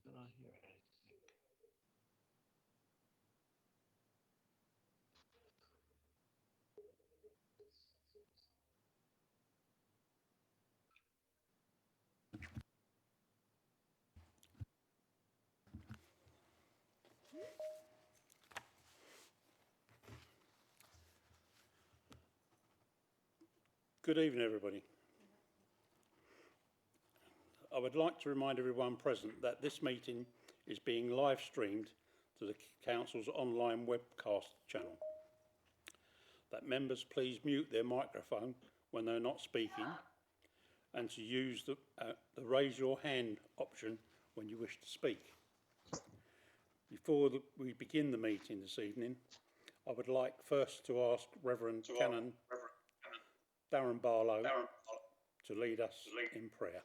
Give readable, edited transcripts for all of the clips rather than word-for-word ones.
Can I hear anything? Good evening, everybody. I would like to remind everyone present that this meeting is being live streamed to the Council's online webcast channel. That members please mute their microphone when they're not speaking, and to use the raise your hand option when you wish to speak. Before we begin the meeting this evening, I would like first to ask Reverend Canon Darren Barlow to lead us in prayer.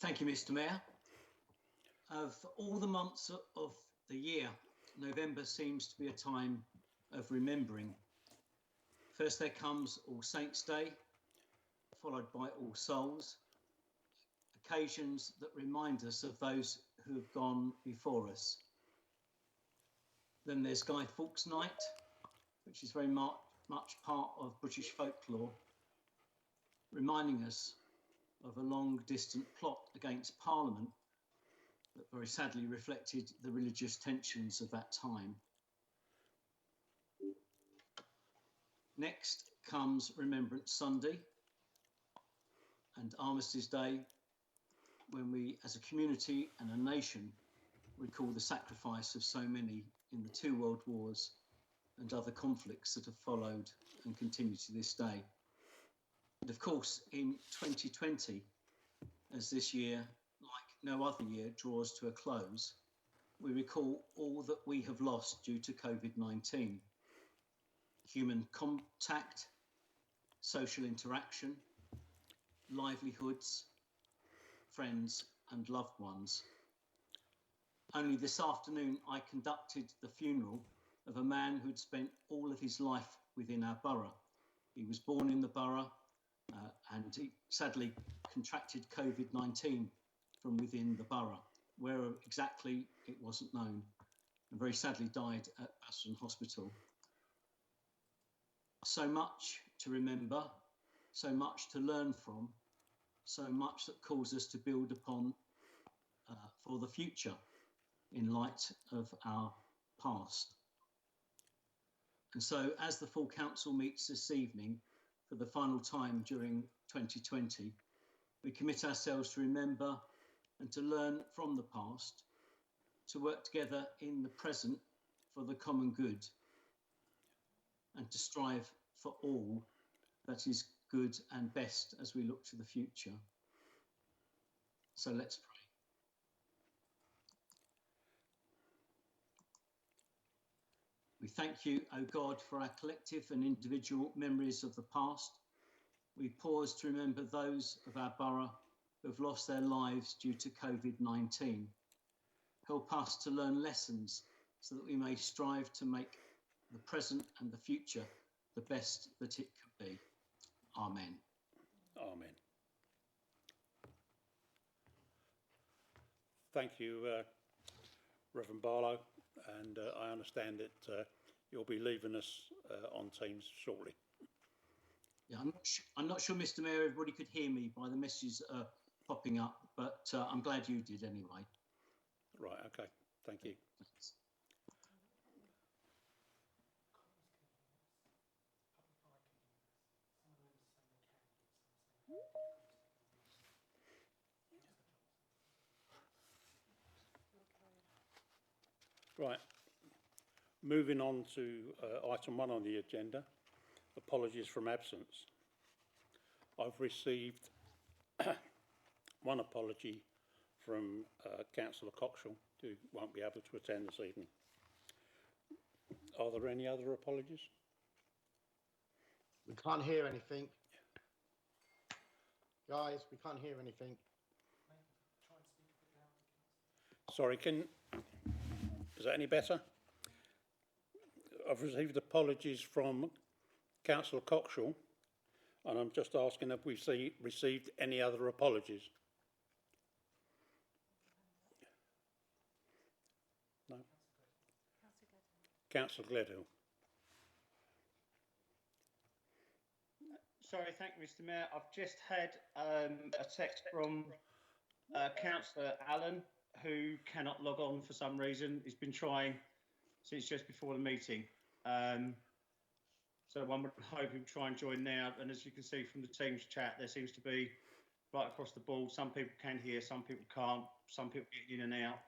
Thank you, Mr. Mayor. Of all the months of the year, November seems to be a time of remembering. First there comes All Saints' Day, followed by All Souls, occasions that remind us of those who have gone before us. Then there's Guy Fawkes Night, which is very much part of British folklore, reminding us of a long-distant plot against Parliament that very sadly reflected the religious tensions of that time. Next comes Remembrance Sunday and Armistice Day, when we as a community and a nation recall the sacrifice of so many in the two world wars and other conflicts that have followed and continue to this day. And of course, in 2020, as this year, like no other year, draws to a close, we recall all that we have lost due to COVID-19. Human contact, social interaction, livelihoods, friends and loved ones. Only this afternoon, I conducted the funeral of a man who'd spent all of his life within our borough. He was born in the borough and he sadly contracted COVID-19 from within the borough. Where exactly, it wasn't known, and very sadly died at Aston Hospital. So much to remember, so much to learn from, so much that calls us to build upon for the future in light of our past. And so as the full council meets this evening for the final time during 2020, we commit ourselves to remember and to learn from the past, to work together in the present for the common good, and to strive for all that is good and best as we look to the future. So let's pray. We thank you, O God, for our collective and individual memories of the past. We pause to remember those of our borough who have lost their lives due to COVID-19. Help us to learn lessons so that we may strive to make the present and the future the best that it can be. Amen. Amen. Thank you, Reverend Barlow, and I understand that you'll be leaving us on Teams shortly. Yeah, I'm not sure, Mr. Mayor, everybody could hear me by the messages popping up, but I'm glad you did anyway. Right, okay, thank you. Thanks. Right, moving on to item 1 on the agenda, apologies from absence. I've received one apology from Councillor Coxall, who won't be able to attend this evening. Are there any other apologies? We can't hear anything. Guys, we can't hear anything. Sorry, is that any better? I've received apologies from Councillor Coxall. And I'm just asking if we've received any other apologies. No? Councillor Gledhill. Sorry, thank you, Mr. Mayor. I've just had a text from Councillor Allen, who cannot log on for some reason. He's been trying since just before the meeting. So one would hope he'll try and join now. And as you can see from the Teams chat, there seems to be right across the board. Some people can hear, some people can't, some people get in and out.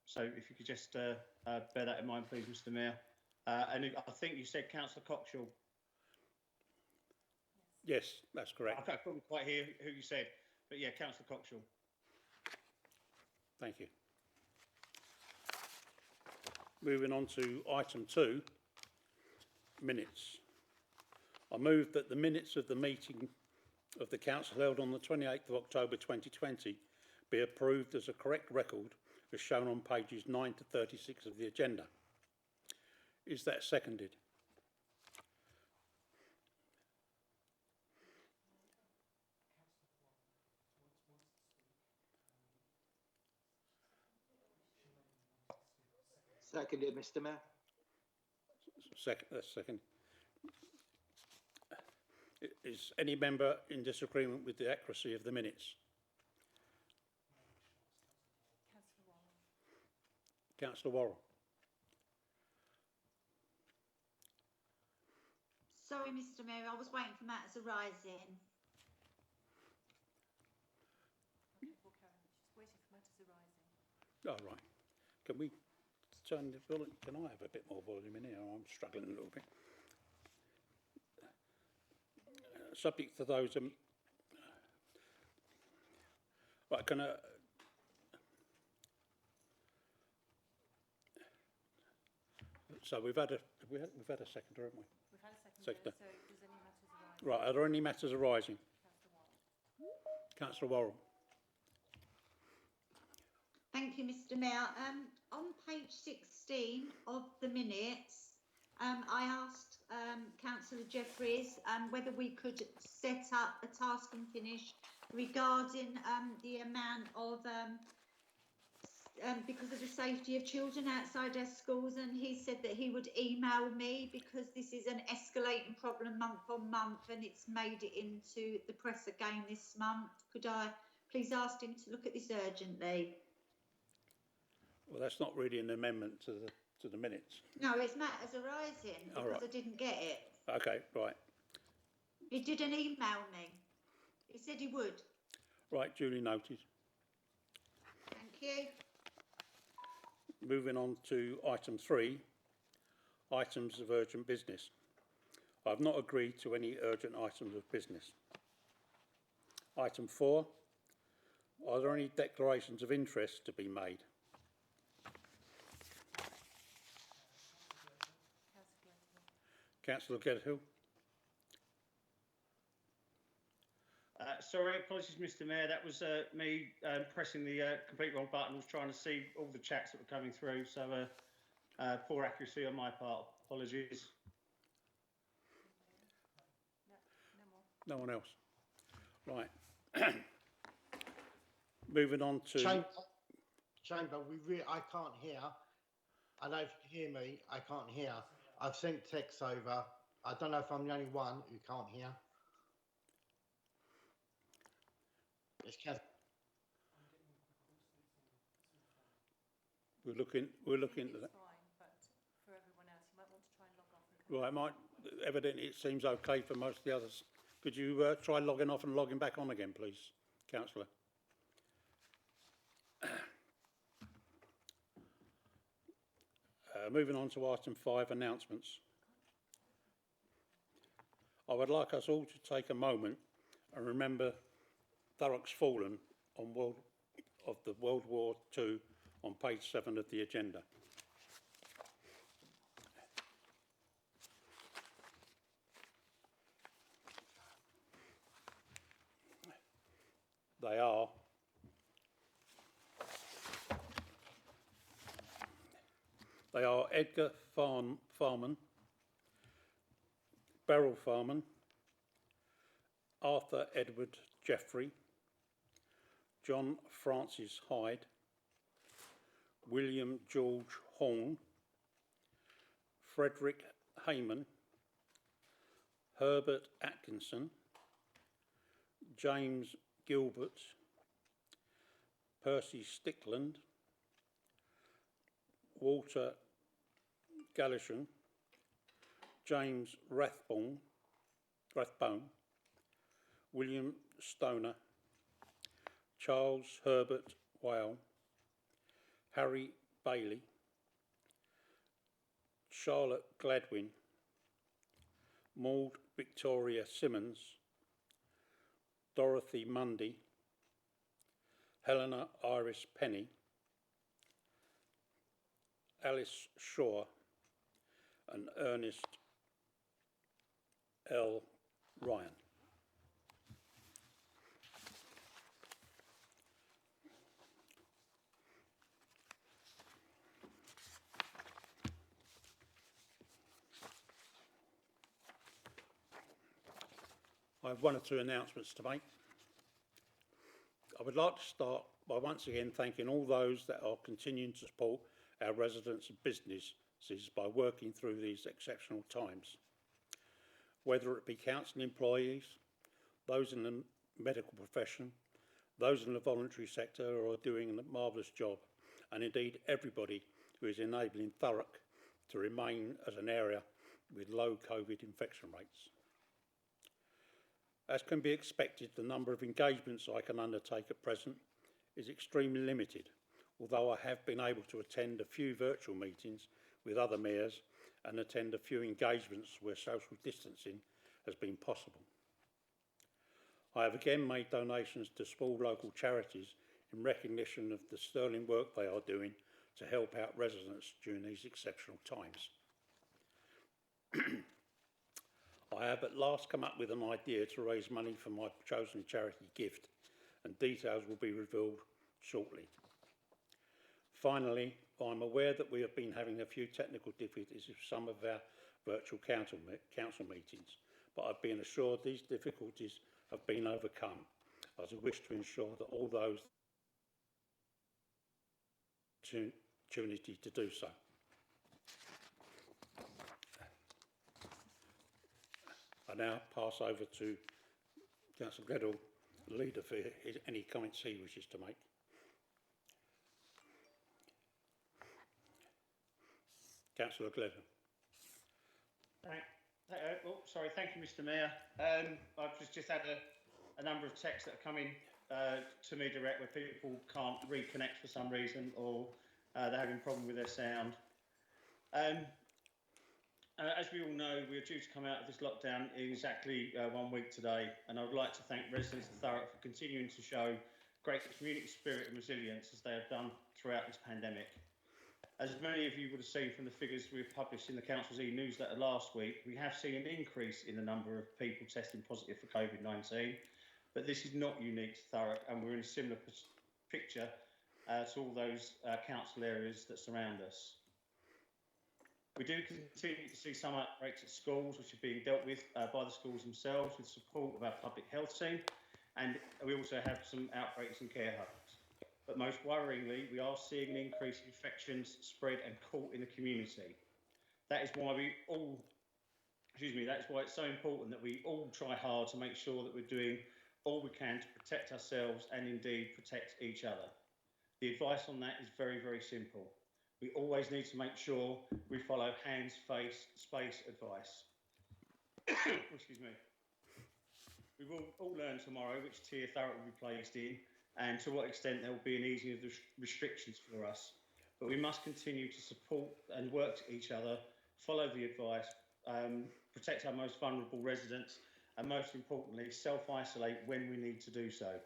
So if you could just bear that in mind, please, Mr. Mayor. And I think you said Councillor Coxall. Yes, that's correct. I couldn't quite hear who you said, but yeah, Councillor Coxall. Thank you. Moving on to item 2, minutes. I move that the minutes of the meeting of the council held on the 28th of October 2020 be approved as a correct record as shown on pages 9 to 36 of the agenda. Is that seconded? Seconded, Mr. Mayor. Second. Is any member in disagreement with the accuracy of the minutes? Councillor Worrell. Sorry, Mr. Mayor, I was waiting for matters arising. Okay, we'll carry on. She's waiting for matters arising. Oh, right. Can we turn the volume? Can I have a bit more volume in here? I'm struggling a little bit. Subject to those. Right, can I? So we've had a seconder, haven't we? We've had a second. Seconder. So does any matters arise? Right. Are there any matters arising? Councillor Worrell. Thank you, Mr. Mayor. On page 16 of the minutes, I asked Councillor Jeffries whether we could set up a task and finish regarding the amount of, because of the safety of children outside our schools, and he said that he would email me because this is an escalating problem month on month and it's made it into the press again this month. Could I please ask him to look at this urgently? Well, that's not really an amendment to the minutes. No, it's matters arising because right. I didn't get it. Okay, right. He didn't email me. He said he would. Right, duly noted. Thank you. Moving on to item 3, items of urgent business. I have not agreed to any urgent items of business. Item 4, are there any declarations of interest to be made? Councillor Gledhill. Sorry, apologies, Mr. Mayor. That was me pressing the complete wrong button. I was trying to see all the chats that were coming through. So poor accuracy on my part. Apologies. No one else. Right. Moving on to... Chamber, I can't hear. I know if you can hear me, I can't hear. I've sent texts over. I don't know if I'm the only one who can't hear. It's We're looking into that. Fine, but for everyone else, you might want to try and log off. And Right, evidently it seems okay for most of the others. Could you try logging off and logging back on again, please, Councillor? Moving on to item 5, announcements. I would like us all to take a moment and remember Thurrock's fallen on World War II on page 7 of the agenda. They are Edgar Farman, Beryl Farman, Arthur Edward Jeffrey, John Francis Hyde, William George Horn, Frederick Hayman, Herbert Atkinson, James Gilbert, Percy Stickland, Walter Gallisham, James Rathbone, William Stoner, Charles Herbert Whale, Harry Bailey, Charlotte Gladwin, Maud Victoria Simmons, Dorothy Mundy, Helena Iris Penny, Alice Shaw, and Ernest L. Ryan. I have one or two announcements to make. I would like to start by once again thanking all those that are continuing to support our residents and businesses by working through these exceptional times. Whether it be council employees, those in the medical profession, those in the voluntary sector who are doing a marvellous job, and indeed everybody who is enabling Thurrock to remain as an area with low COVID infection rates. As can be expected, the number of engagements I can undertake at present is extremely limited, although I have been able to attend a few virtual meetings with other mayors and attend a few engagements where social distancing has been possible. I have again made donations to small local charities in recognition of the sterling work they are doing to help out residents during these exceptional times. I have at last come up with an idea to raise money for my chosen charity gift, and details will be revealed shortly. Finally, I'm aware that we have been having a few technical difficulties with some of our virtual council meetings, but I've been assured these difficulties have been overcome, as I wish to ensure that all those opportunity to do so. I now pass over to Councillor Gledhill, the leader, for any comments he wishes to make. Councillor Gledhill. Thank you, Mr. Mayor. I've just had a number of texts that are coming to me direct where people can't reconnect for some reason, or they're having a problem with their sound. As we all know, we are due to come out of this lockdown in exactly 1 week today, and I would like to thank residents of Thurrock for continuing to show great community spirit and resilience as they have done throughout this pandemic. As many of you would have seen from the figures we have published in the Council's e-newsletter last week, we have seen an increase in the number of people testing positive for COVID-19, but this is not unique to Thurrock, and we're in a similar picture to all those council areas that surround us. We do continue to see some outbreaks at schools, which are being dealt with by the schools themselves with support of our public health team, and we also have some outbreaks in care homes. But most worryingly, we are seeing an increase in infections spread and caught in the community. That is why that's why it's so important that we all try hard to make sure that we're doing all we can to protect ourselves and indeed protect each other. The advice on that is very, very simple. We always need to make sure we follow hands, face, space advice. Excuse me. We will all learn tomorrow which tier Thurrock will be placed in and to what extent there will be an easing of the restrictions for us. But we must continue to support and work to each other, follow the advice, protect our most vulnerable residents, and most importantly, self-isolate when we need to do so.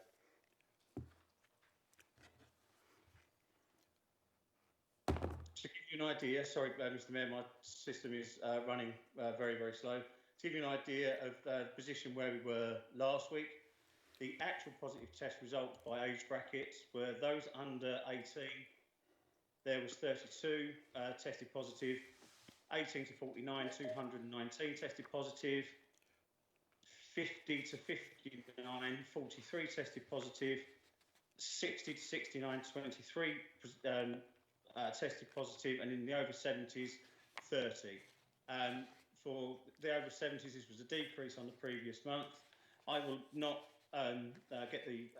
To give you an idea, sorry, Mr. Mayor, my system is running very, very slow. To give you an idea of the position where we were last week, the actual positive test results by age brackets were those under 18, there was 32 tested positive, 18 to 49, 219 tested positive, 50 to 59, 43 tested positive, 60 to 69, 23 tested positive, and in the over 70s, 30. For the over 70s, this was a decrease on the previous month. I will not get the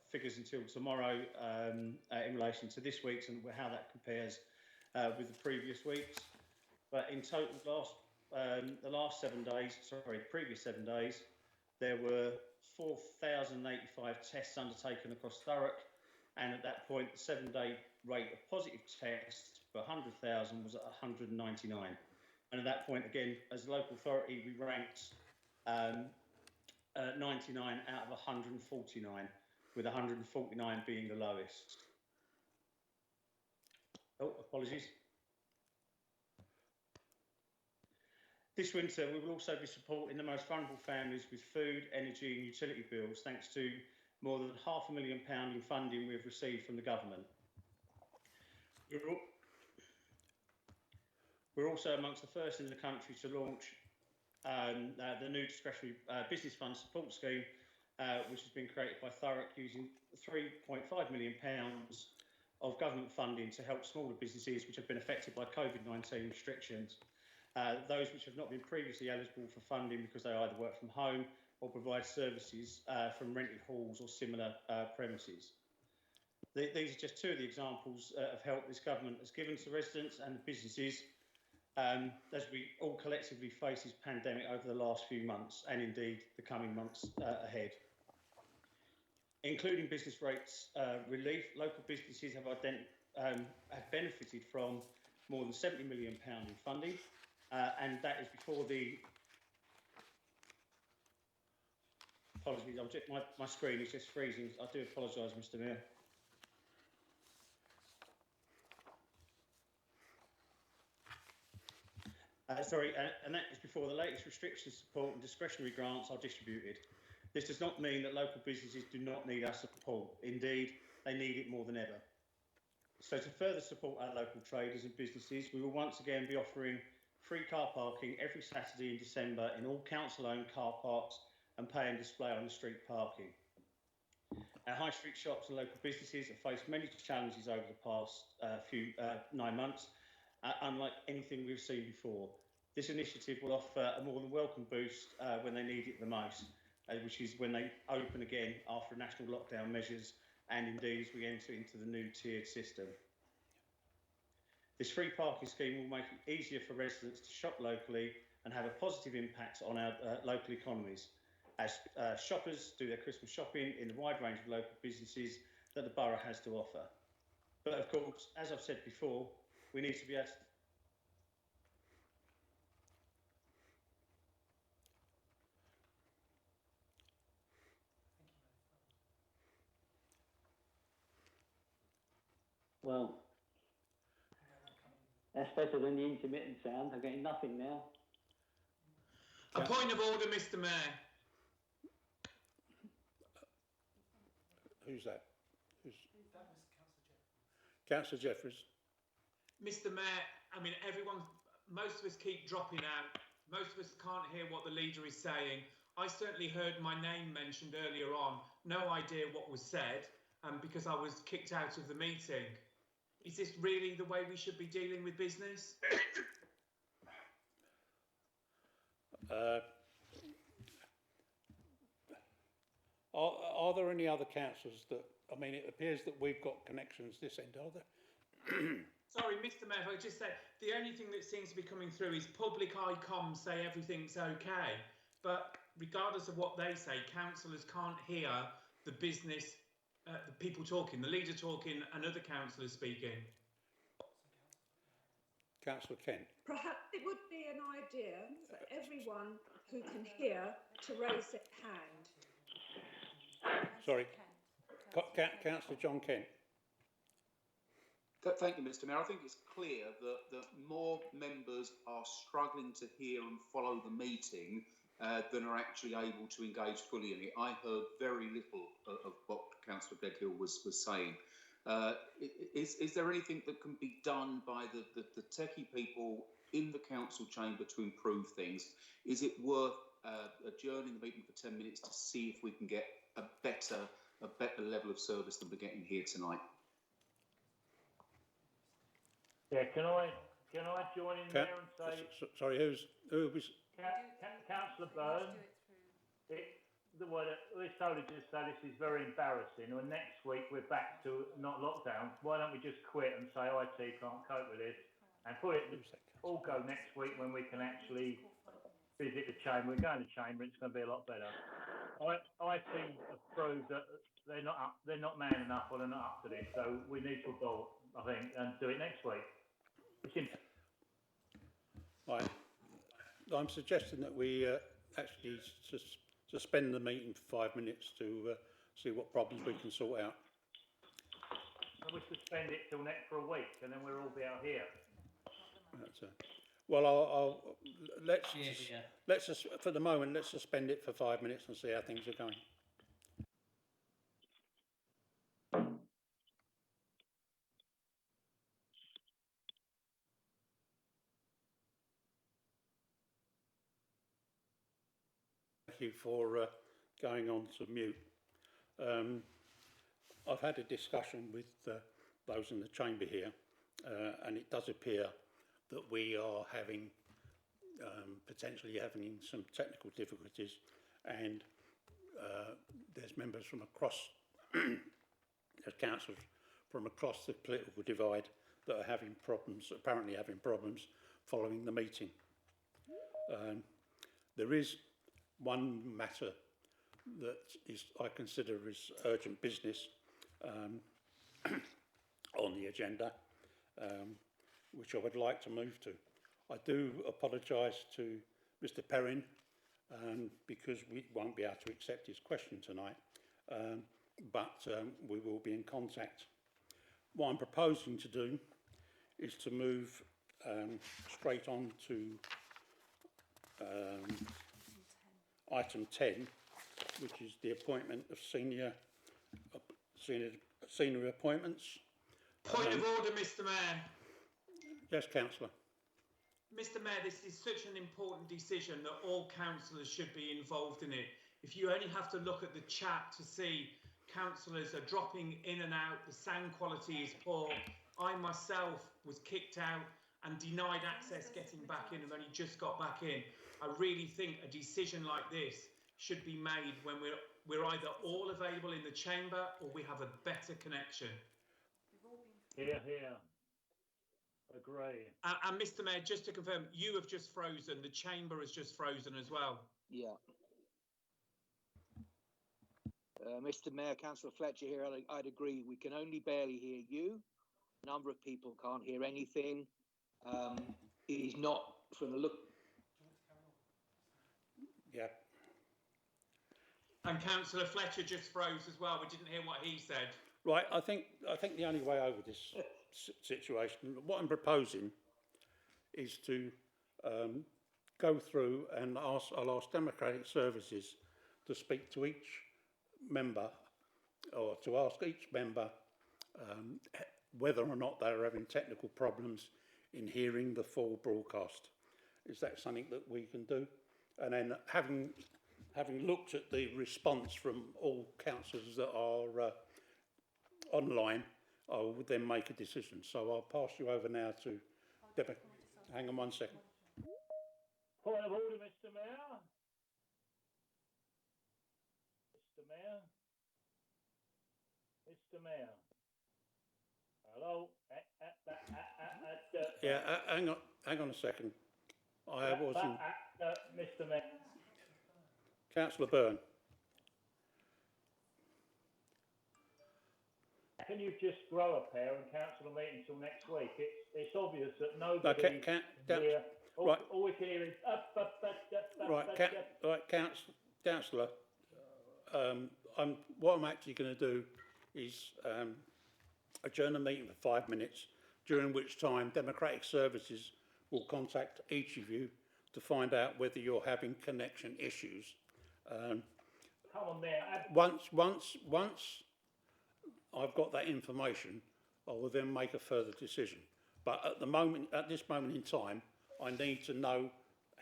figures until tomorrow in relation to this week's and how that compares with the previous weeks. But in total, previous 7 days, there were 4,085 tests undertaken across Thurrock, and at that point, the 7-day rate of positive tests per 100,000 was at 199. And at that point, again, as a local authority, we ranked 99 out of 149, with 149 being the lowest. Oh, apologies. This winter, we will also be supporting the most vulnerable families with food, energy and utility bills, thanks to more than £500,000 in funding we've received from the government. We're also amongst the first in the country to launch the new discretionary business fund support scheme, which has been created by Thurrock using £3.5 million of government funding to help smaller businesses which have been affected by COVID-19 restrictions. Those which have not been previously eligible for funding because they either work from home or provide services from rented halls or similar premises. These are just two of the examples of help this government has given to residents and businesses as we all collectively face this pandemic over the last few months and indeed the coming months ahead. Including business rates relief, local businesses have benefited from more than £70 million in funding, and that is before the... Apologies, my screen is just freezing. I do apologise, Mr. Mayor. And that is before the latest restrictions, support and discretionary grants are distributed. This does not mean that local businesses do not need our support. Indeed, they need it more than ever. So to further support our local traders and businesses, we will once again be offering free car parking every Saturday in December in all council-owned car parks and pay and display on the street parking. Our high street shops and local businesses have faced many challenges over the past 9 months, unlike anything we've seen before. This initiative will offer a more than welcome boost when they need it the most, which is when they open again after national lockdown measures and indeed as we enter into the new tiered system. This free parking scheme will make it easier for residents to shop locally and have a positive impact on our local economies as shoppers do their Christmas shopping in the wide range of local businesses that the borough has to offer. But of course, as I've said before, we need to be able to... Well, that's better than the intermittent sound. I'm getting nothing now. A point of order, Mr. Mayor. Who's that? That was Councillor Jeffries. Mr. Mayor, I mean, most of us keep dropping out. Most of us can't hear what the leader is saying. I certainly heard my name mentioned earlier on. No idea what was said, because I was kicked out of the meeting. Is this really the way we should be dealing with business? Are there any other councillors that, I mean, it appears that we've got connections this end, are there? Sorry, Mr. Mayor, if I just say, the only thing that seems to be coming through is public ICOMs say everything's okay. But regardless of what they say, councillors can't hear the business, the people talking, the leader talking and other councillors speaking. Councillor Kent. Perhaps it would be an idea for everyone who can hear to raise their hand. Sorry, Councillor John Kent. Thank you, Mr. Mayor. I think it's clear that more members are struggling to hear and follow the meeting than are actually able to engage fully in it. I heard very little of what Councillor Bedhill was saying. Is there anything that can be done by the techie people in the council chamber to improve things? Is it worth adjourning the meeting for 10 minutes to see if we can get a better level of service than we're getting here tonight. Yeah, can I join in there and say? Sorry, who was? Councillor Byrne. This only just say this is very embarrassing. And next week we're back to not lockdown. Why don't we just quit and say IT can't cope with this, and all go next week when we can actually visit the chamber. We're going to the chamber. It's going to be a lot better. IT have proved that they're not man enough, or they're not up to this. So we need to abort, I think, and do it next week. Right. I'm suggesting that we actually suspend the meeting for 5 minutes to see what problems we can sort out. And we suspend it till next for a week, and then we'll all be out here. Well, let's for the moment let's suspend it for 5 minutes and see how things are going. Thank you for going on to mute. I've had a discussion with those in the chamber here, and it does appear that we are potentially having some technical difficulties, and there's members from across, there's councillors from across the political divide that are apparently having problems following the meeting. There is one matter that I consider is urgent business on the agenda, which I would like to move to. I do apologise to Mr Perrin because we won't be able to accept his question tonight, but we will be in contact. What I'm proposing to do is to move straight on to item 10, which is the appointment of senior appointments. Point of order, Mr Mayor. Yes, councillor. Mr Mayor, this is such an important decision that all councillors should be involved in it. If you only have to look at the chat to see councillors are dropping in and out, the sound quality is poor. I myself was kicked out and denied access getting back in, and only just got back in. I really think a decision like this should be made when we're either all available in the chamber or we have a better connection. Here. Agree. And Mr Mayor, just to confirm, you have just frozen. The chamber has just frozen as well. Yeah. Mr Mayor, Councillor Fletcher here, I'd agree. We can only barely hear you. A number of people can't hear anything. It is not, from the look... Yeah. And Councillor Fletcher just froze as well. We didn't hear what he said. Right, I think the only way over this situation, what I'm proposing is to go through and I'll ask Democratic Services to speak to each member, or to ask each member whether or not they're having technical problems in hearing the full broadcast. Is that something that we can do? And then having looked at the response from all councillors that are online, I will then make a decision. So I'll pass you over now to Deborah. Hang on 1 second. Point of order, Mr Mayor. Mr Mayor. Hello. Yeah, hang on a second. I wasn't. Mr Mayor. Councillor Byrne. Can you just grow a pair and cancel the meeting until next week? It's obvious that nobody No, here. Right. All we can hear is Councillor. What I'm actually going to do is adjourn the meeting for 5 minutes, during which time Democratic Services will contact each of you to find out whether you're having connection issues. Come on there. Once I've got that information, I will then make a further decision. But at this moment in time, I need to know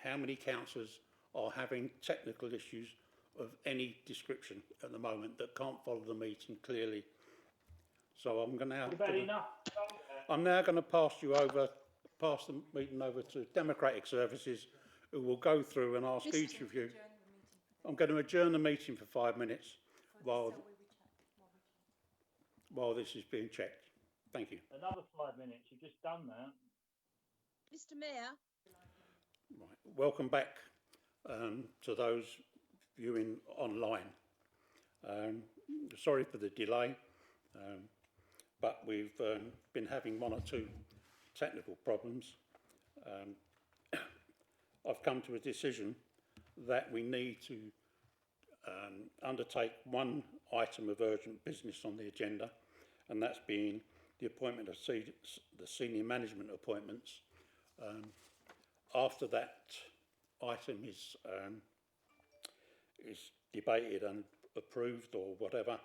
how many councillors are having technical issues of any description at the moment that can't follow the meeting clearly. So I'm going to I'm now going to pass the meeting over to Democratic Services, who will go through and ask each of you. I'm going to adjourn the meeting for 5 minutes while this is being checked. Thank you. Another 5 minutes. You've just done that. Mr. Mayor. Right. Welcome back to those viewing online. Sorry for the delay, but we've been having 1 or 2 technical problems. I've come to a decision that we need to undertake 1 item of urgent business on the agenda, and that's being the appointment of the senior management appointments. After that item is debated and approved or whatever,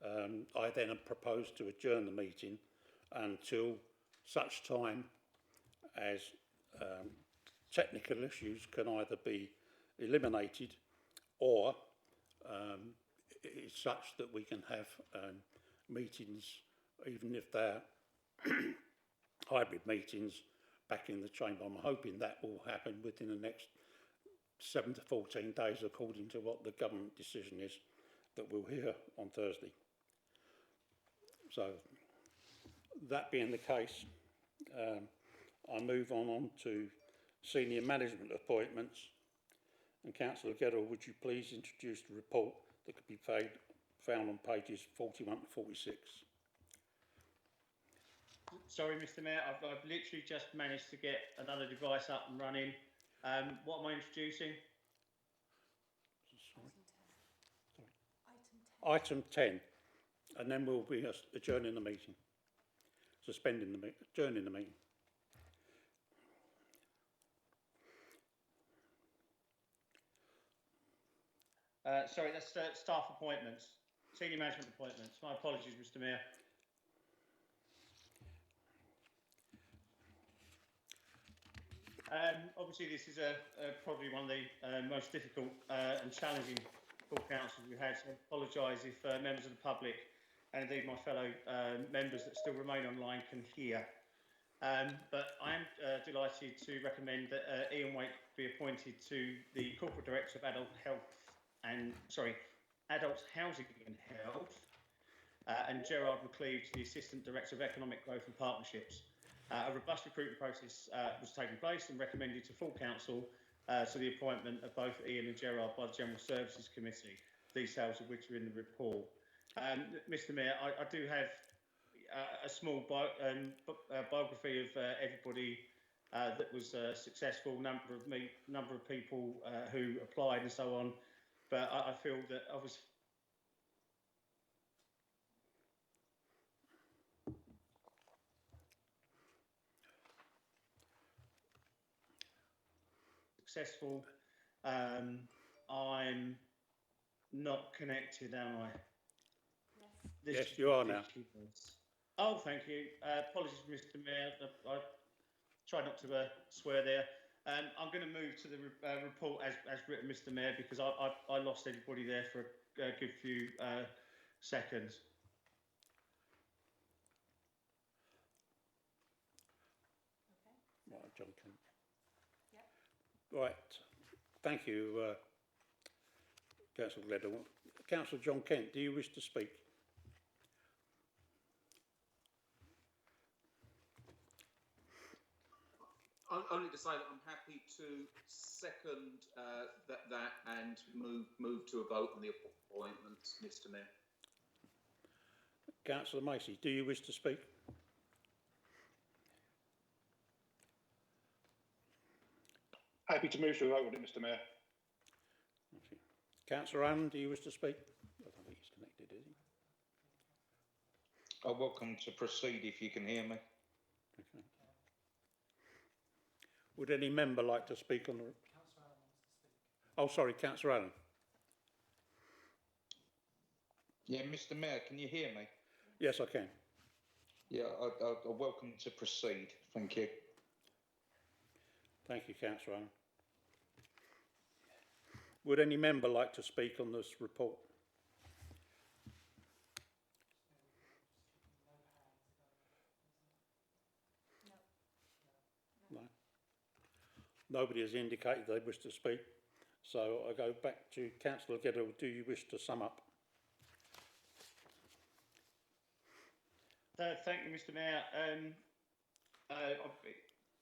I then propose to adjourn the meeting until such time as technical issues can either be eliminated or it's such that we can have meetings, even if they're hybrid meetings, back in the chamber. I'm hoping that will happen within the next 7 to 14 days, according to what the government decision is that we'll hear on Thursday. So, that being the case, I move on to senior management appointments. And Councillor Gettle, would you please introduce the report that could be found on pages 41 to 46? Sorry, Mr. Mayor, I've literally just managed to get another device up and running. What am I introducing? Sorry. Item 10, and then we'll be adjourning the meeting, adjourning the meeting. Sorry, that's staff appointments, senior management appointments. My apologies, Mr. Mayor. Obviously, this is probably one of the most difficult and challenging full councils we've had, so I apologise if members of the public and indeed my fellow members that still remain online can hear. But I am delighted to recommend that Ian Wake be appointed to the Corporate Director of Adult Housing and Health, and Gerard McCleave to the Assistant Director of Economic Growth and Partnerships. A robust recruitment process was taking place and recommended to full council to the appointment of both Ian and Gerard by the General Services Committee, details of which are in the report. Mr. Mayor, I do have a small biography of everybody that was successful, number of people who applied and so on, but I feel that obviously successful. I'm not connected, am I? Yes, you are now. Oh, thank you. Apologies, Mr. Mayor. I try not to swear there. I'm going to move to the report as written, Mr. Mayor, because I lost everybody there for a good few seconds. Right, John Kent. Right, thank you, Councillor Gledder. Councillor John Kent, do you wish to speak? Only to say that I'm happy to second that and move to a vote on the appointments, Mr. Mayor. Councillor Macy, do you wish to speak? Happy to move to a vote on it, Mr. Mayor. Councillor Allen, do you wish to speak? I don't think he's connected, is he? I'm welcome to proceed if you can hear me. Okay. Would any member like to speak on the... Councillor Allen wants to speak. Oh, sorry, Councillor Allen. Yeah, Mr. Mayor, can you hear me? Yes, I can. Yeah, I'm welcome to proceed. Thank you. Thank you, Councillor Allen. Would any member like to speak on this report? No. Nobody has indicated they wish to speak. So I go back to Councillor Gettle. Do you wish to sum up? Thank you, Mr. Mayor.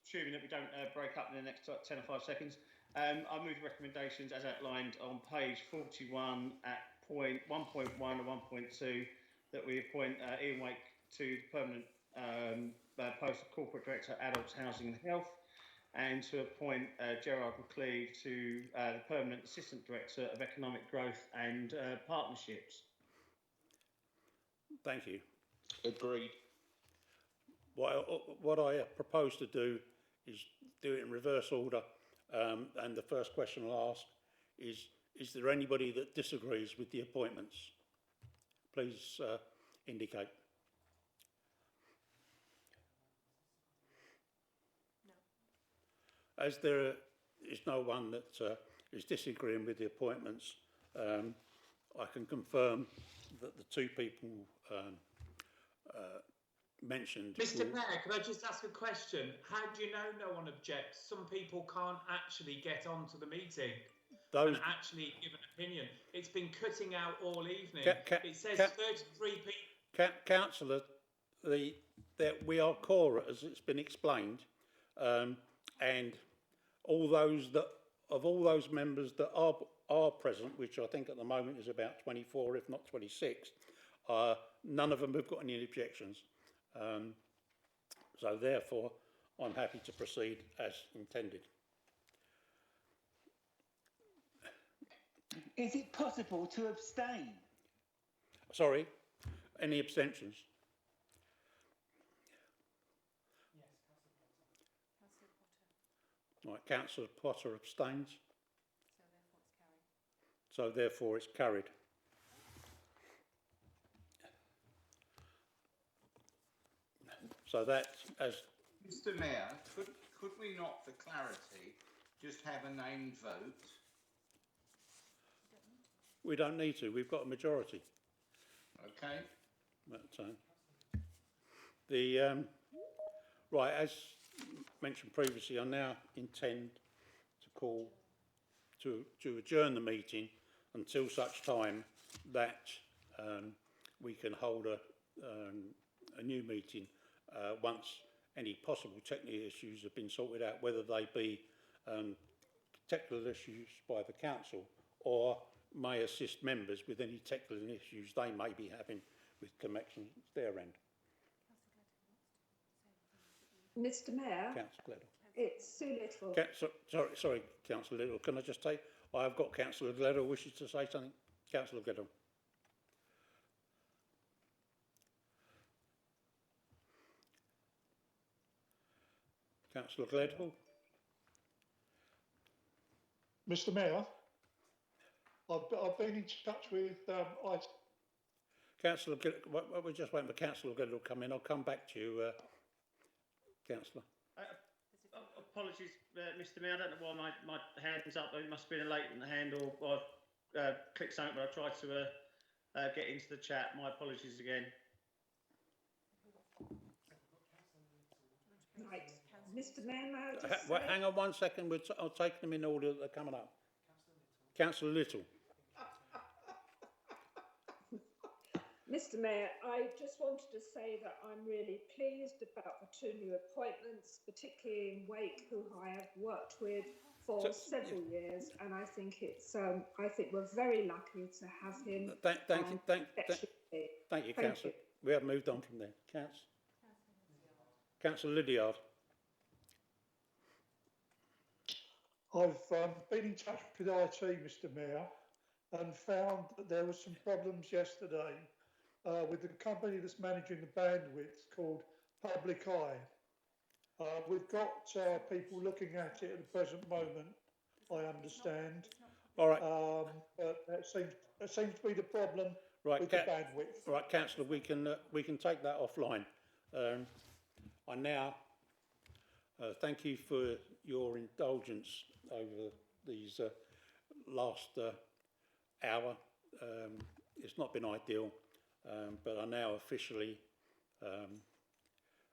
Assuming that we don't break up in the next 10 or 5 seconds, I move recommendations as outlined on page 41 at point 1.1 and 1.2 that we appoint Ian Wake to the permanent post of Corporate Director, Adults, Housing and Health, and to appoint Gerard McLeave to the permanent Assistant Director of Economic Growth and Partnerships. Thank you. Agreed. What I propose to do is do it in reverse order, and the first question I'll ask is there anybody that disagrees with the appointments? Please indicate. No. As there is no one that is disagreeing with the appointments, I can confirm that the two people mentioned. Mr. Mayor, can I just ask a question? How do you know no one objects? Some people can't actually get onto the meeting and actually give an opinion. It's been cutting out all evening. It says 33 people. Councillor, that we are quora, as it's been explained, and all those members that are present, which I think at the moment is about 24, if not 26, none of them have got any objections. So therefore, I'm happy to proceed as intended. Is it possible to abstain? Sorry, any abstentions? Yes, Councillor Potter abstains. So therefore it's carried. So that, as Mr. Mayor, could we not, for clarity, just have a named vote? we don't need to. We've got a majority. Okay. But, right, as mentioned previously, I now intend to call to adjourn the meeting until such time that we can hold a new meeting once any possible technical issues have been sorted out, whether they be technical issues by the council or may assist members with any technical issues they may be having with connections their end. Mr. Mayor, Councillor Gledhill. it's Sue Little. Sorry, Councillor Little. Can I just take? I have got Councillor Gledhill wishes to say something. Councillor Gledhill. Councillor Gledhill. Mr. Mayor, I've been in touch with Councillor, we're just waiting for Councillor Gledhill to come in. I'll come back to you, Councillor. Apologies, Mr. Mayor. I don't know why my hand's up. It must have been a latent hand, or I've clicked something, but I tried to get into the chat. My apologies again. Right. Mr. Mayor, may I just say... Hang on 1 second. I'll take them in order that they're coming up. Councillor Little. Mr. Mayor, I just wanted to say that I'm really pleased about the two new appointments, particularly in Wake, who I have worked with for several years, and I think it's I think we're very lucky to have him. Thank you, Councillor. We have moved on from there. Councillor Lydiard. I've been in touch with IT, Mr. Mayor, and found that there were some problems yesterday with the company that's managing the bandwidth called Public Eye. We've got people looking at it at the present moment, I understand. All right. But that seems to be the problem with the bandwidth. Right, Councillor, we can take that offline. I now thank you for your indulgence over these last hour. It's not been ideal, but I now officially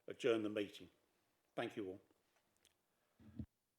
adjourn the meeting. Thank you all.